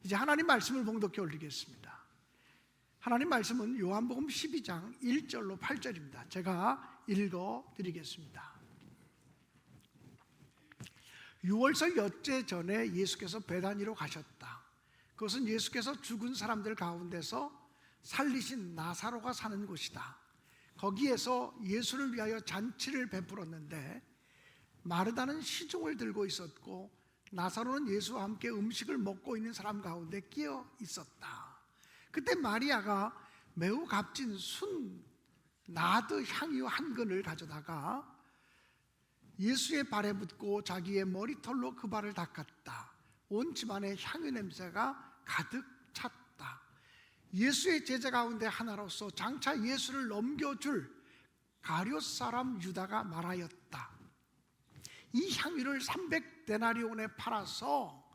이제 하나님 말씀을 봉독해 올리겠습니다. 하나님 말씀은 요한복음 12장 1절로 8절입니다. 제가 읽어드리겠습니다. 6월절 엿째 전에 예수께서 베다니로 가셨다. 그것은 예수께서 죽은 사람들 가운데서 살리신 나사로가 사는 곳이다. 거기에서 예수를 위하여 잔치를 베풀었는데 마르다는 시중을 들고 있었고 나사로는 예수와 함께 음식을 먹고 있는 사람 가운데 끼어 있었다. 그때 마리아가 매우 값진 순 나드 향유 한 근을 가져다가 예수의 발에 붓고 자기의 머리털로 그 발을 닦았다. 온 집안에 향유 냄새가 가득 찼다. 예수의 제자 가운데 하나로서 장차 예수를 넘겨줄 가룟 사람 유다가 말하였다. 이 향유를 300데나리온에 팔아서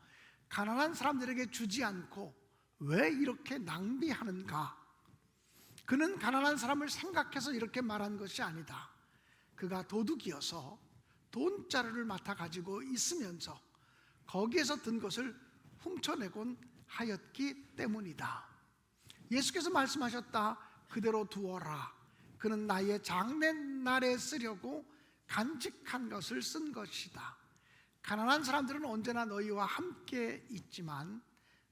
가난한 사람들에게 주지 않고 왜 이렇게 낭비하는가? 그는 가난한 사람을 생각해서 이렇게 말한 것이 아니다. 그가 도둑이어서 돈자루를 맡아 가지고 있으면서 거기에서 든 것을 훔쳐내곤 하였기 때문이다. 예수께서 말씀하셨다. 그대로 두어라. 그는 나의 장례날에 쓰려고 간직한 것을 쓴 것이다. 가난한 사람들은 언제나 너희와 함께 있지만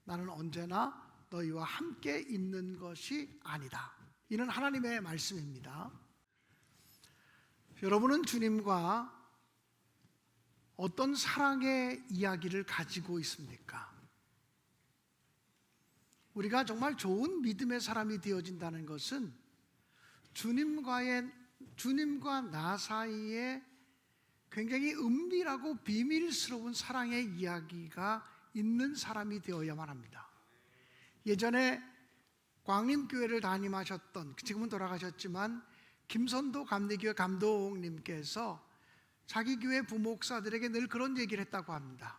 나는 언제나 너희와 함께 있는 것이 아니다. 이는 하나님의 말씀입니다. 여러분은 주님과 어떤 사랑의 이야기를 가지고 있습니까? 우리가 정말 좋은 믿음의 사람이 되어진다는 것은 주님과 나 사이에 굉장히 은밀하고 비밀스러운 사랑의 이야기가 있는 사람이 되어야만 합니다. 예전에 광림교회를 담임하셨던, 지금은 돌아가셨지만 김선도 감리교회 감독님께서 자기 교회 부목사들에게 늘 그런 얘기를 했다고 합니다.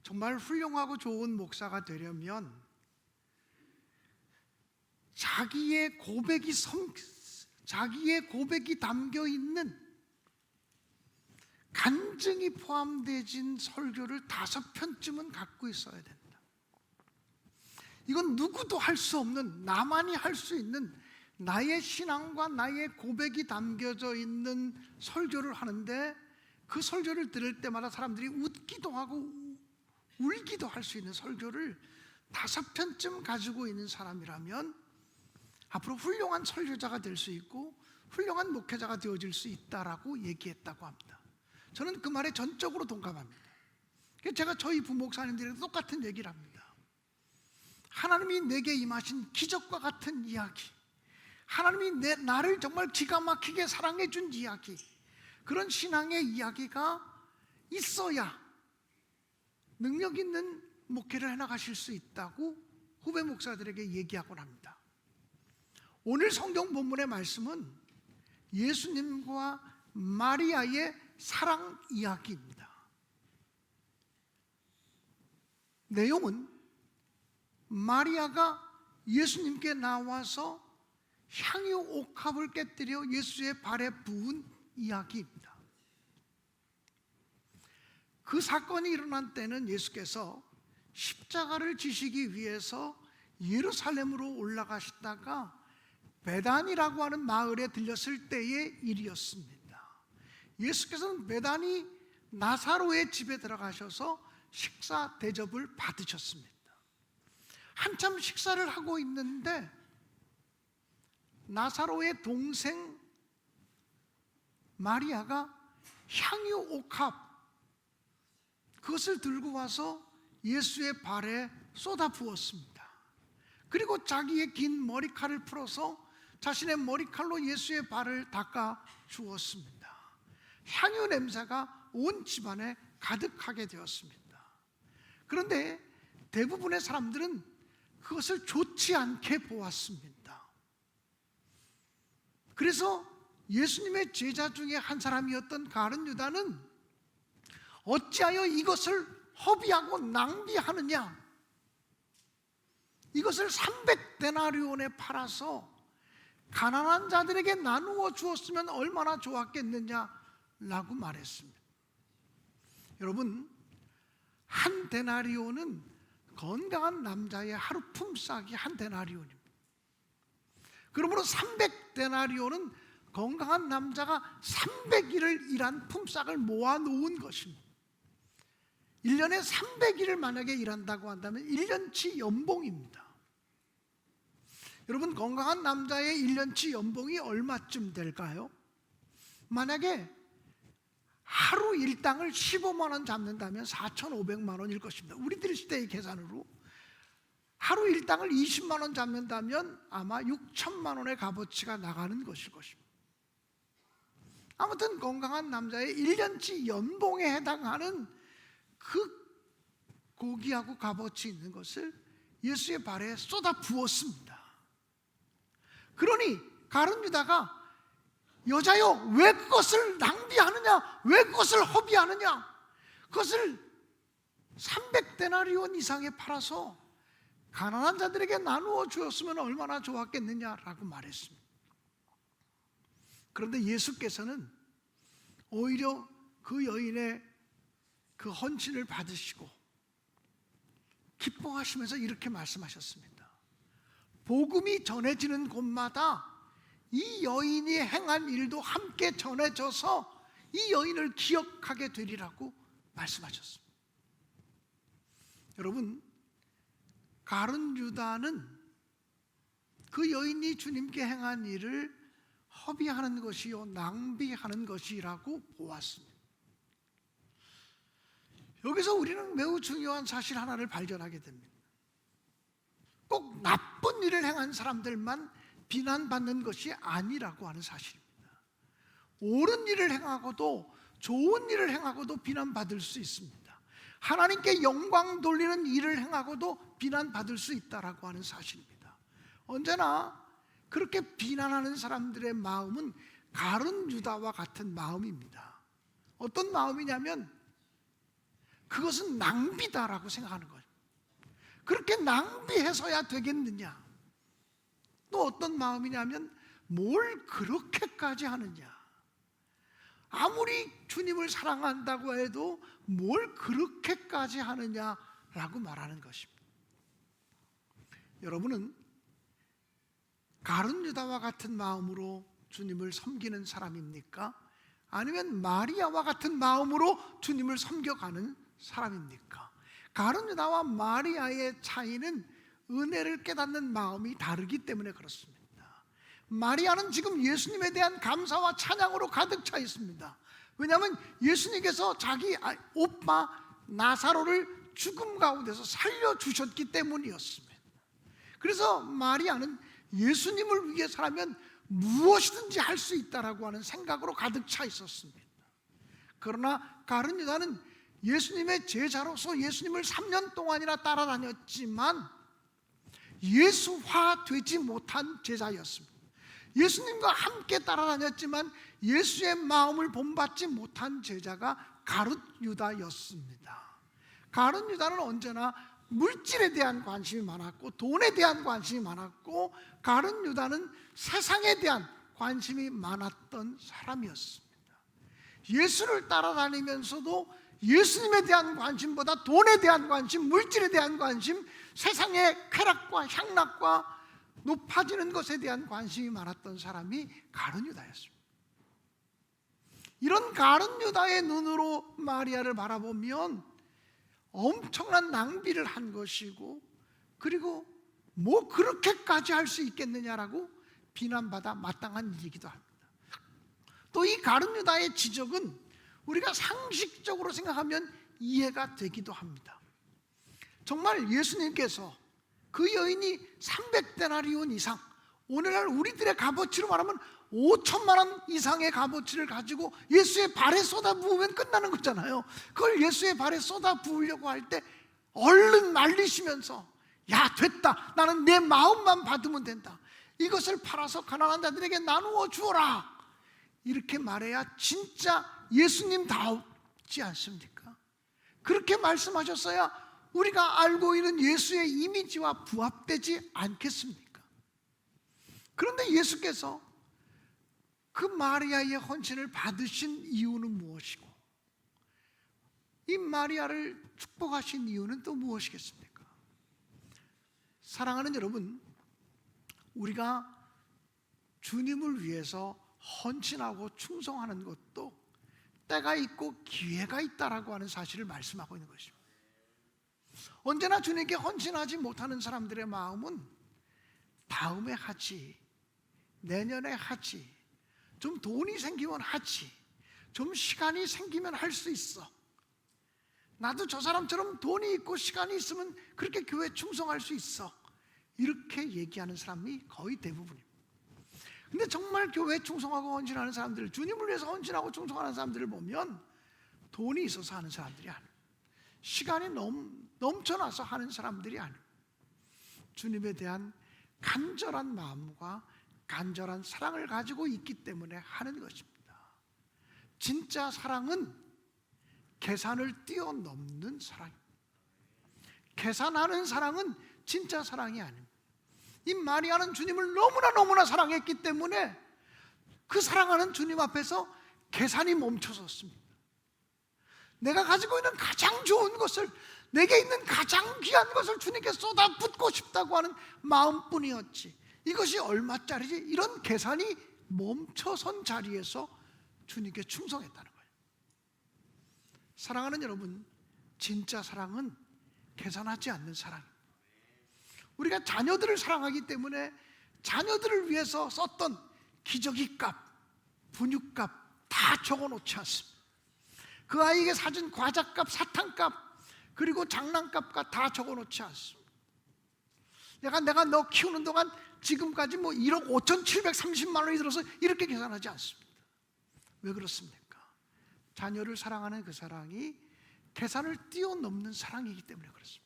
정말 훌륭하고 좋은 목사가 되려면 자기의 고백이 담겨 있는 간증이 포함되진 설교를 5편쯤은 갖고 있어야 된다. 이건 누구도 할 수 없는, 나만이 할 수 있는 나의 신앙과 나의 고백이 담겨져 있는 설교를 하는데 그 설교를 들을 때마다 사람들이 웃기도 하고 울기도 할 수 있는 설교를 5편쯤 가지고 있는 사람이라면 앞으로 훌륭한 설교자가 될 수 있고 훌륭한 목회자가 되어질 수 있다라고 얘기했다고 합니다. 저는 그 말에 전적으로 동감합니다. 제가 저희 부목사님들에게 똑같은 얘기를 합니다. 하나님이 내게 임하신 기적과 같은 이야기, 하나님이 나를 정말 기가 막히게 사랑해 준 이야기, 그런 신앙의 이야기가 있어야 능력 있는 목회를 해나가실 수 있다고 후배 목사들에게 얘기하곤 합니다. 오늘 성경 본문의 말씀은 예수님과 마리아의 사랑 이야기입니다. 내용은 마리아가 예수님께 나와서 향유 옥합을 깨뜨려 예수의 발에 부은 이야기입니다. 그 사건이 일어난 때는 예수께서 십자가를 지시기 위해서 예루살렘으로 올라가시다가 베단이라고 하는 마을에 들렸을 때의 일이었습니다. 예수께서는 베단이 나사로의 집에 들어가셔서 식사 대접을 받으셨습니다. 한참 식사를 하고 있는데 나사로의 동생 마리아가 향유 옥합, 그것을 들고 와서 예수의 발에 쏟아 부었습니다. 그리고 자기의 긴 머리칼을 풀어서 자신의 머리칼로 예수의 발을 닦아 주었습니다. 향유 냄새가 온 집안에 가득하게 되었습니다. 그런데 대부분의 사람들은 그것을 좋지 않게 보았습니다. 그래서 예수님의 제자 중에 한 사람이었던 가룟 유다는 어찌하여 이것을 허비하고 낭비하느냐, 이것을 300데나리온에 팔아서 가난한 자들에게 나누어 주었으면 얼마나 좋았겠느냐라고 말했습니다. 여러분, 한 데나리온은 건강한 남자의 하루 품삯이 한 데나리온입니다. 그러므로 300데나리온은 건강한 남자가 300일을 일한 품삯을 모아놓은 것입니다. 1년에 300일을 만약에 일한다고 한다면 1년치 연봉입니다. 여러분, 건강한 남자의 1년치 연봉이 얼마쯤 될까요? 만약에 하루 일당을 15만 원 잡는다면 4,500만 원일 것입니다. 우리들 시대의 계산으로 하루 일당을 20만 원 잡는다면 아마 6천만 원의 값어치가 나가는 것일 것입니다. 아무튼 건강한 남자의 1년치 연봉에 해당하는 그 고귀하고 값어치 있는 것을 예수의 발에 쏟아 부었습니다. 그러니 가룟 유다가 여자여, 왜 그것을 낭비하느냐? 왜 그것을 허비하느냐? 그것을 300데나리온 이상에 팔아서 가난한 자들에게 나누어 주었으면 얼마나 좋았겠느냐라고 말했습니다. 그런데 예수께서는 오히려 그 여인의 그 헌신을 받으시고 기뻐하시면서 이렇게 말씀하셨습니다. 복음이 전해지는 곳마다 이 여인이 행한 일도 함께 전해져서 이 여인을 기억하게 되리라고 말씀하셨습니다. 여러분, 가룟 유다는 그 여인이 주님께 행한 일을 허비하는 것이요 낭비하는 것이라고 보았습니다. 여기서 우리는 매우 중요한 사실 하나를 발견하게 됩니다. 꼭 나쁜 일을 행한 사람들만 비난받는 것이 아니라고 하는 사실입니다. 옳은 일을 행하고도 좋은 일을 행하고도 비난받을 수 있습니다. 하나님께 영광 돌리는 일을 행하고도 비난받을 수 있다라고 하는 사실입니다. 언제나 그렇게 비난하는 사람들의 마음은 가룟 유다와 같은 마음입니다. 어떤 마음이냐면 그것은 낭비다라고 생각하는 거예요. 그렇게 낭비해서야 되겠느냐? 또 어떤 마음이냐면 뭘 그렇게까지 하느냐? 아무리 주님을 사랑한다고 해도 뭘 그렇게까지 하느냐라고 말하는 것입니다. 여러분은 가룟 유다와 같은 마음으로 주님을 섬기는 사람입니까? 아니면 마리아와 같은 마음으로 주님을 섬겨가는 사람입니까? 가룟 유다와 마리아의 차이는 은혜를 깨닫는 마음이 다르기 때문에 그렇습니다. 마리아는 지금 예수님에 대한 감사와 찬양으로 가득 차 있습니다. 왜냐하면 예수님께서 자기 오빠 나사로를 죽음 가운데서 살려주셨기 때문이었습니다. 그래서 마리아는 예수님을 위해서라면 무엇이든지 할 수 있다라고 하는 생각으로 가득 차 있었습니다. 그러나 가룟 유다는 예수님의 제자로서 예수님을 3년 동안이나 따라다녔지만 예수화 되지 못한 제자였습니다. 예수님과 함께 따라다녔지만 예수의 마음을 본받지 못한 제자가 가룟 유다였습니다. 가룟 유다는 언제나 물질에 대한 관심이 많았고 돈에 대한 관심이 많았고 가룟 유다는 세상에 대한 관심이 많았던 사람이었습니다. 예수를 따라다니면서도 예수님에 대한 관심보다 돈에 대한 관심, 물질에 대한 관심, 세상의 쾌락과 향락과 높아지는 것에 대한 관심이 많았던 사람이 가룟 유다였습니다. 이런 가룟 유다의 눈으로 마리아를 바라보면 엄청난 낭비를 한 것이고, 그리고 뭐 그렇게까지 할 수 있겠느냐라고 비난받아 마땅한 일이기도 합니다. 또 이 가룟 유다의 지적은 우리가 상식적으로 생각하면 이해가 되기도 합니다. 정말 예수님께서 그 여인이 300데나리온 이상, 오늘날 우리들의 값어치로 말하면 5천만 원 이상의 값어치를 가지고 예수의 발에 쏟아부으면 끝나는 거잖아요. 그걸 예수의 발에 쏟아부으려고 할 때 얼른 말리시면서 야 됐다, 나는 내 마음만 받으면 된다, 이것을 팔아서 가난한 자들에게 나누어 주어라, 이렇게 말해야 진짜 예수님다웠지 않습니까? 그렇게 말씀하셨어야 우리가 알고 있는 예수의 이미지와 부합되지 않겠습니까? 그런데 예수께서 그 마리아의 헌신을 받으신 이유는 무엇이고 이 마리아를 축복하신 이유는 또 무엇이겠습니까? 사랑하는 여러분, 우리가 주님을 위해서 헌신하고 충성하는 것도 때가 있고 기회가 있다라고 하는 사실을 말씀하고 있는 것입니다. 언제나 주님께 헌신하지 못하는 사람들의 마음은 다음에 하지, 내년에 하지, 좀 돈이 생기면 하지, 좀 시간이 생기면 할 수 있어, 나도 저 사람처럼 돈이 있고 시간이 있으면 그렇게 교회에 충성할 수 있어, 이렇게 얘기하는 사람이 거의 대부분입니다. 근데 정말 교회에 충성하고 헌신하는 사람들, 주님을 위해서 헌신하고 충성하는 사람들을 보면 돈이 있어서 하는 사람들이 아니에요. 시간이 넘쳐나서 하는 사람들이 아니에요. 주님에 대한 간절한 마음과 간절한 사랑을 가지고 있기 때문에 하는 것입니다. 진짜 사랑은 계산을 뛰어넘는 사랑입니다. 계산하는 사랑은 진짜 사랑이 아닙니다. 이 마리아는 주님을 너무나 사랑했기 때문에 그 사랑하는 주님 앞에서 계산이 멈춰섰습니다. 내가 가지고 있는 가장 좋은 것을, 내게 있는 가장 귀한 것을 주님께 쏟아붓고 싶다고 하는 마음뿐이었지, 이것이 얼마짜리지, 이런 계산이 멈춰선 자리에서 주님께 충성했다는 거예요. 사랑하는 여러분, 진짜 사랑은 계산하지 않는 사랑입니다. 우리가 자녀들을 사랑하기 때문에 자녀들을 위해서 썼던 기저귀 값, 분유값 다 적어놓지 않습니다. 그 아이에게 사준 과자값, 사탕값, 그리고 장난값과 다 적어놓지 않습니다. 내가 너 키우는 동안 지금까지 1억 5,730만 원이 들어서 이렇게 계산하지 않습니다. 왜 그렇습니까? 자녀를 사랑하는 그 사랑이 계산을 뛰어넘는 사랑이기 때문에 그렇습니다.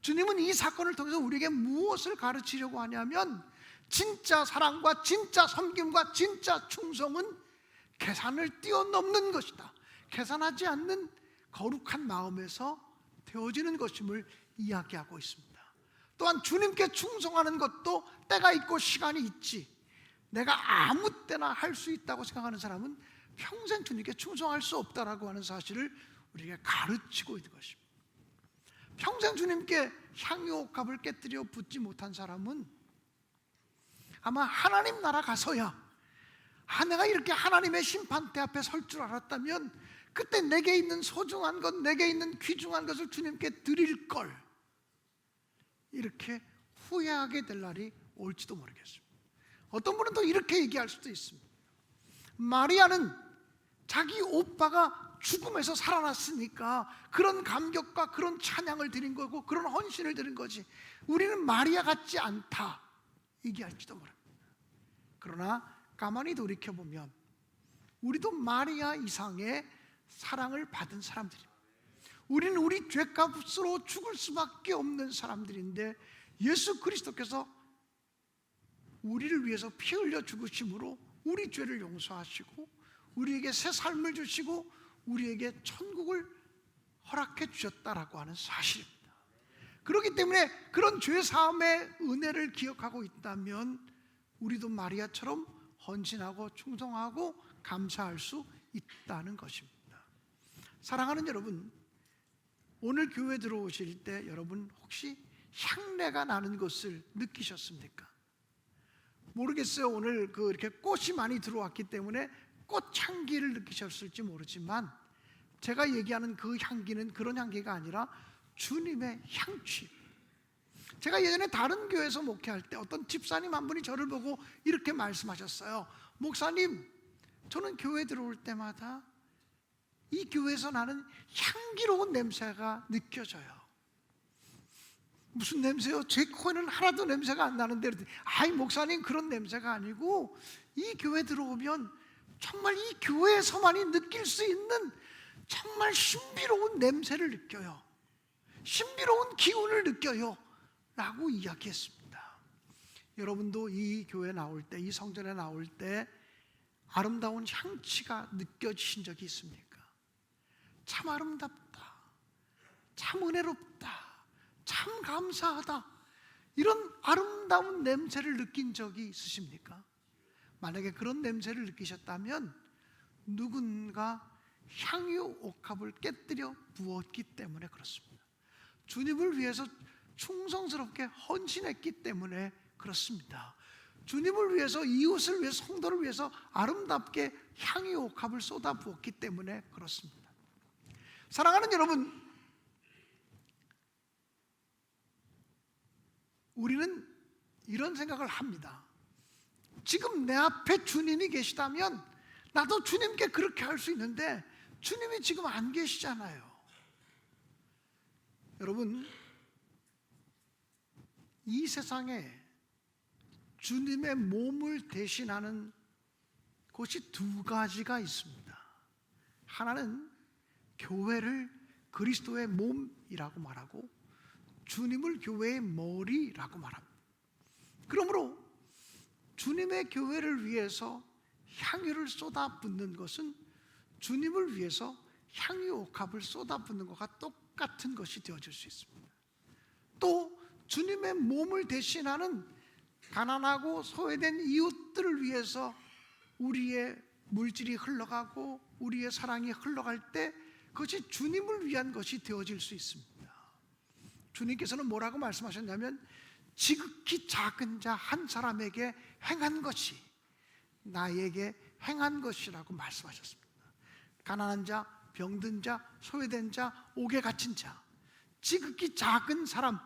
주님은 이 사건을 통해서 우리에게 무엇을 가르치려고 하냐면, 진짜 사랑과 진짜 섬김과 진짜 충성은 계산을 뛰어넘는 것이다, 계산하지 않는 거룩한 마음에서 되어지는 것임을 이야기하고 있습니다. 또한 주님께 충성하는 것도 때가 있고 시간이 있지, 내가 아무 때나 할 수 있다고 생각하는 사람은 평생 주님께 충성할 수 없다라고 하는 사실을 우리에게 가르치고 있는 것입니다. 평생 주님께 향유옥합을 깨뜨려 붓지 못한 사람은 아마 하나님 나라 가서야, 내가 이렇게 하나님의 심판대 앞에 설 줄 알았다면 그때 내게 있는 소중한 것, 내게 있는 귀중한 것을 주님께 드릴 걸, 이렇게 후회하게 될 날이 올지도 모르겠습니다. 어떤 분은 또 이렇게 얘기할 수도 있습니다. 마리아는 자기 오빠가 죽음에서 살아났으니까 그런 감격과 그런 찬양을 드린 거고 그런 헌신을 드린 거지, 우리는 마리아 같지 않다 얘기할지도 모릅니다. 그러나 가만히 돌이켜보면 우리도 마리아 이상의 사랑을 받은 사람들입니다. 우리는 우리 죄값으로 죽을 수밖에 없는 사람들인데, 예수 그리스도께서 우리를 위해서 피 흘려 죽으심으로 우리 죄를 용서하시고 우리에게 새 삶을 주시고 우리에게 천국을 허락해 주셨다라고 하는 사실입니다. 그렇기 때문에 그런 죄사함의 은혜를 기억하고 있다면 우리도 마리아처럼 헌신하고 충성하고 감사할 수 있다는 것입니다. 사랑하는 여러분, 오늘 교회 들어오실 때 여러분 혹시 향내가 나는 것을 느끼셨습니까? 모르겠어요. 오늘 이렇게 꽃이 많이 들어왔기 때문에 꽃향기를 느끼셨을지 모르지만, 제가 얘기하는 그 향기는 그런 향기가 아니라 주님의 향취. 제가 예전에 다른 교회에서 목회할 때 어떤 집사님 한 분이 저를 보고 이렇게 말씀하셨어요. 목사님, 저는 교회 들어올 때마다 이 교회에서 나는 향기로운 냄새가 느껴져요. 무슨 냄새요? 제 코에는 하나도 냄새가 안 나는데. 아이 목사님, 그런 냄새가 아니고 이 교회 들어오면 정말 이 교회에서만이 느낄 수 있는 정말 신비로운 냄새를 느껴요, 신비로운 기운을 느껴요 라고 이야기했습니다. 여러분도 이 교회 나올 때, 이 성전에 나올 때 아름다운 향취가 느껴지신 적이 있습니까? 참 아름답다, 참 은혜롭다, 참 감사하다, 이런 아름다운 냄새를 느낀 적이 있으십니까? 만약에 그런 냄새를 느끼셨다면 누군가 향유 옥합을 깨뜨려 부었기 때문에 그렇습니다. 주님을 위해서 충성스럽게 헌신했기 때문에 그렇습니다. 주님을 위해서, 이웃을 위해서, 성도를 위해서 아름답게 향유 옥합을 쏟아부었기 때문에 그렇습니다. 사랑하는 여러분, 우리는 이런 생각을 합니다. 지금 내 앞에 주님이 계시다면 나도 주님께 그렇게 할 수 있는데 주님이 지금 안 계시잖아요. 여러분, 이 세상에 주님의 몸을 대신하는 곳이 두 가지가 있습니다. 하나는 교회를 그리스도의 몸이라고 말하고, 주님을 교회의 머리라고 말합니다. 그러므로 주님의 교회를 위해서 향유를 쏟아붓는 것은 주님을 위해서 향유 옥합을 쏟아붓는 것과 똑같은 것이 되어질 수 있습니다. 또 주님의 몸을 대신하는 가난하고 소외된 이웃들을 위해서 우리의 물질이 흘러가고 우리의 사랑이 흘러갈 때 그것이 주님을 위한 것이 되어질 수 있습니다. 주님께서는 뭐라고 말씀하셨냐면, 지극히 작은 자 한 사람에게 행한 것이 나에게 행한 것이라고 말씀하셨습니다. 가난한 자, 병든 자, 소외된 자, 옥에 갇힌 자, 지극히 작은 사람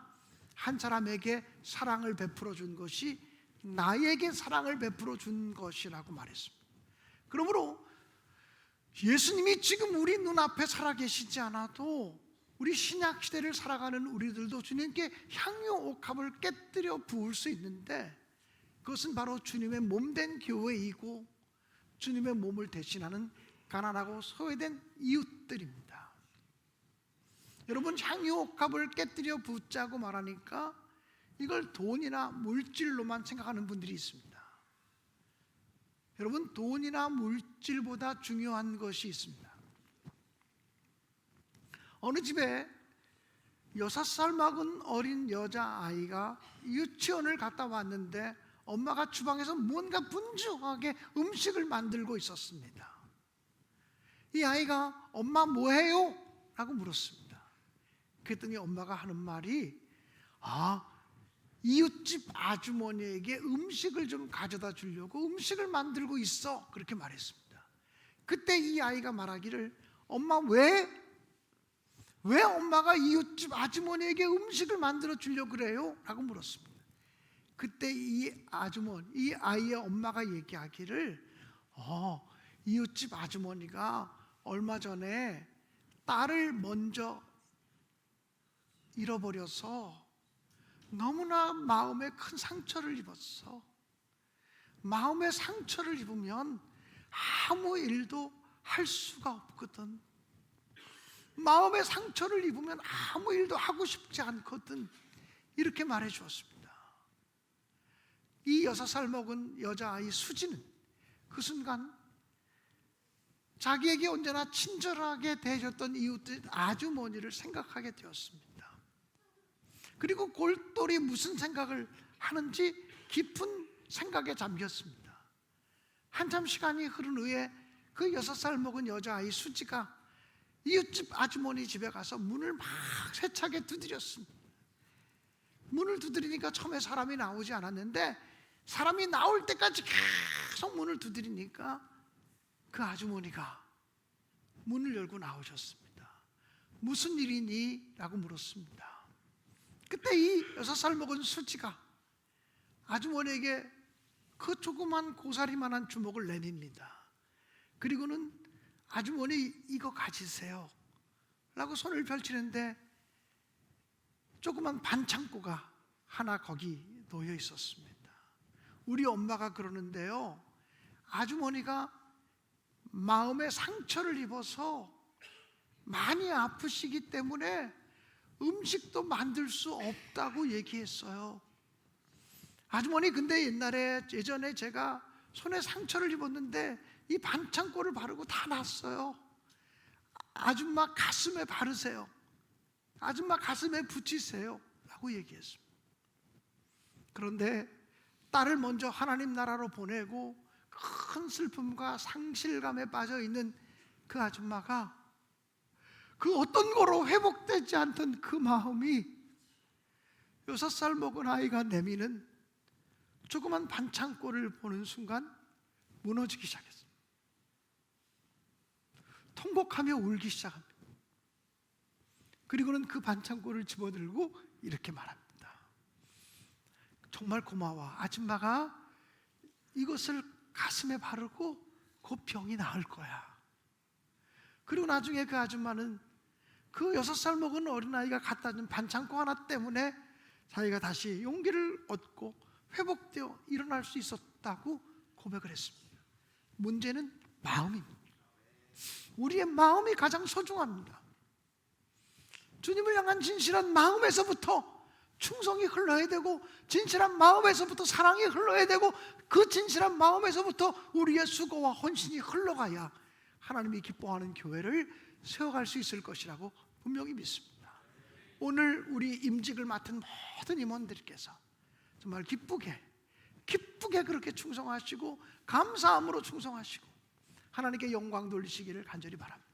한 사람에게 사랑을 베풀어 준 것이 나에게 사랑을 베풀어 준 것이라고 말했습니다. 그러므로 예수님이 지금 우리 눈앞에 살아계시지 않아도 우리 신약 시대를 살아가는 우리들도 주님께 향유 옥합을 깨뜨려 부을 수 있는데, 그것은 바로 주님의 몸된 교회이고 주님의 몸을 대신하는 가난하고 소외된 이웃들입니다. 여러분, 향유 옥합을 깨뜨려 붓자고 말하니까 이걸 돈이나 물질로만 생각하는 분들이 있습니다. 여러분, 돈이나 물질보다 중요한 것이 있습니다. 어느 집에 6살 먹은 어린 여자아이가 유치원을 갔다 왔는데 엄마가 주방에서 뭔가 분주하게 음식을 만들고 있었습니다. 이 아이가 엄마 뭐해요? 라고 물었습니다. 그랬더니 엄마가 하는 말이, 이웃집 아주머니에게 음식을 좀 가져다 주려고 음식을 만들고 있어, 그렇게 말했습니다. 그때 이 아이가 말하기를, 엄마 왜 엄마가 이웃집 아주머니에게 음식을 만들어 주려고 그래요? 라고 물었습니다. 그때 이 아이의 엄마가 얘기하기를, 이웃집 아주머니가 얼마 전에 딸을 먼저 잃어버려서 너무나 마음에 큰 상처를 입었어. 마음에 상처를 입으면 아무 일도 할 수가 없거든. 마음에 상처를 입으면 아무 일도 하고 싶지 않거든. 이렇게 말해 주었습니다. 이 6살 먹은 여자아이 수지는 그 순간 자기에게 언제나 친절하게 대해줬던 이웃들 아주머니를 생각하게 되었습니다. 그리고 골똘히 무슨 생각을 하는지 깊은 생각에 잠겼습니다. 한참 시간이 흐른 후에 그 6살 먹은 여자아이 수지가 이웃집 아주머니 집에 가서 문을 막 세차게 두드렸습니다. 문을 두드리니까 처음에 사람이 나오지 않았는데 사람이 나올 때까지 계속 문을 두드리니까 그 아주머니가 문을 열고 나오셨습니다. 무슨 일이니? 라고 물었습니다. 그때 이 6살 먹은 수지가 아주머니에게 그 조그만 고사리만한 주먹을 내밉니다. 그리고는 아주머니 이거 가지세요 라고 손을 펼치는데 조그만 반창고가 하나 거기 놓여 있었습니다. 우리 엄마가 그러는데요, 아주머니가 마음에 상처를 입어서 많이 아프시기 때문에 음식도 만들 수 없다고 얘기했어요. 아주머니, 근데 예전에 제가 손에 상처를 입었는데 이 반창고를 바르고 다 났어요. 아줌마 가슴에 바르세요. 아줌마 가슴에 붙이세요 라고 얘기했습니다. 그런데 딸을 먼저 하나님 나라로 보내고 큰 슬픔과 상실감에 빠져 있는 그 아줌마가 그 어떤 거로 회복되지 않던 그 마음이 6살 먹은 아이가 내미는 조그만 반창고를 보는 순간 무너지기 시작했습니다. 통곡하며 울기 시작합니다. 그리고는 그 반창고를 집어들고 이렇게 말합니다. 정말 고마워. 아줌마가 이것을 가슴에 바르고 그 병이 나을 거야. 그리고 나중에 그 아줌마는 그 6살 먹은 어린아이가 갖다 준 반창고 하나 때문에 자기가 다시 용기를 얻고 회복되어 일어날 수 있었다고 고백을 했습니다. 문제는 마음입니다. 우리의 마음이 가장 소중합니다. 주님을 향한 진실한 마음에서부터 충성이 흘러야 되고, 진실한 마음에서부터 사랑이 흘러야 되고, 그 진실한 마음에서부터 우리의 수고와 헌신이 흘러가야 하나님이 기뻐하는 교회를 세워갈 수 있을 것이라고 분명히 믿습니다. 오늘 우리 임직을 맡은 모든 임원들께서 정말 기쁘게 그렇게 충성하시고 감사함으로 충성하시고 하나님께 영광 돌리시기를 간절히 바랍니다.